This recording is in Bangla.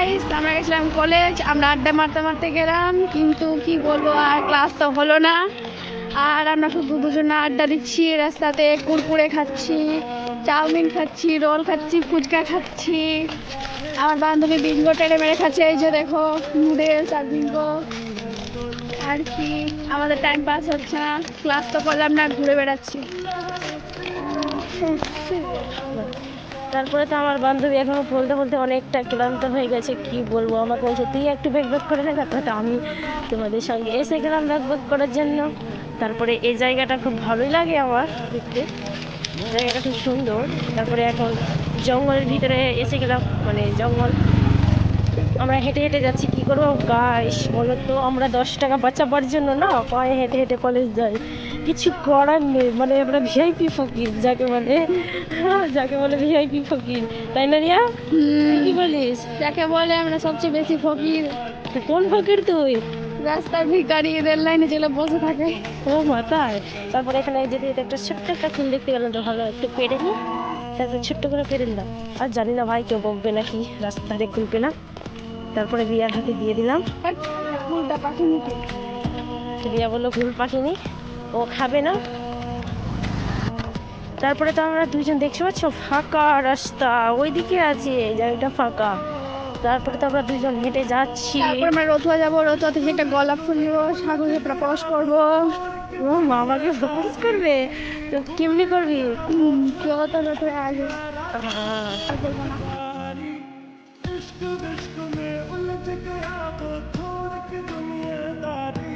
গাইস, আমরা গেছিলাম কলেজ। আমরা আড্ডা মারতে মারতে গেলাম, কিন্তু কি বলবো, আর ক্লাস তো হলো না। আর আমরা শুধু দুজনে আড্ডা দিচ্ছি, রাস্তাতে কুরকুরে খাচ্ছি, চাউমিন খাচ্ছি, রোল খাচ্ছি, ফুচকা খাচ্ছি। আমার বান্ধবী বিঙ্গো টেনে মেরে খাচ্ছে, এই যে দেখো, নুডলস আর বিঙ্গো। আর কি, আমাদের টাইম পাস হচ্ছে না, ক্লাস তো করলাম না, ঘুরে বেড়াচ্ছি। তারপরে তো আমার বান্ধবী এখনো বলতে বলতে অনেকটা ক্লান্ত হয়ে গেছে, কি বলবো। আমাকে বলছে তুই একটু ব্যাক করে নে, তারপরে তো আমি তোমাদের সঙ্গে এসে গেলাম ব্যাক করার জন্য। তারপরে এই জায়গাটা খুব ভালোই লাগে আমার দেখতে, জায়গাটা খুব সুন্দর। তারপরে এখন জঙ্গলের ভিতরে এসে গেলাম, মানে জঙ্গল। আমরা হেঁটে হেঁটে যাচ্ছি, কি করবো গাইস বলো তো, আমরা 10 টাকা বাঁচাবার জন্য না পায়ে হেঁটে হেঁটে কলেজ যাই, কিছু করার নেই। মানে আমরা ভিআইপি ফকির, যাকে বলে ভিআইপি ফকির, তাই না রিয়া? কি বলিস? যাকে বলে আমরা সবচেয়ে বেশি ফকির। কোন ফকির তুই? রাস্তার ভিখারি, রেল লাইনে যেগুলো বসে থাকে। ও মাথায়। তারপরে এখানে যেতে যেতে একটা ছোট্ট একটা ফুল দেখতে গেলাম, তো ভালো একটু পেরে নিই, তারপর ছোট্ট করে পেরে নিলাম। আর জানি না ভাই কেউ বকবে নাকি, রাস্তায় ফুল পেলাম। তারপরে রিয়ার হাতে দিয়ে দিলাম। ফুলটা পাখি নিতে। রিয়া বললো ফুল পাখিনি, ও খাবে না। তারপরে তো আমরা দুইজন দেখতে পাচ্ছ ফাঁকা রাস্তা, ওইদিকে আছে জায়গাটা ফাঁকা। তারপরে তো আমরা দুইজন হেঁটে যাচ্ছি। তারপর আমরা রতুয়া যাবো, রতুয়া থেকে একটা গোলাপ ফুল নেবো, সাগরে প্রপোজ করবো। ও মামাকে প্রপোজ করবে? তো কেমনি করবি? কেউ তো রতুয়া আগে হ্যাঁ। আর বলবো না।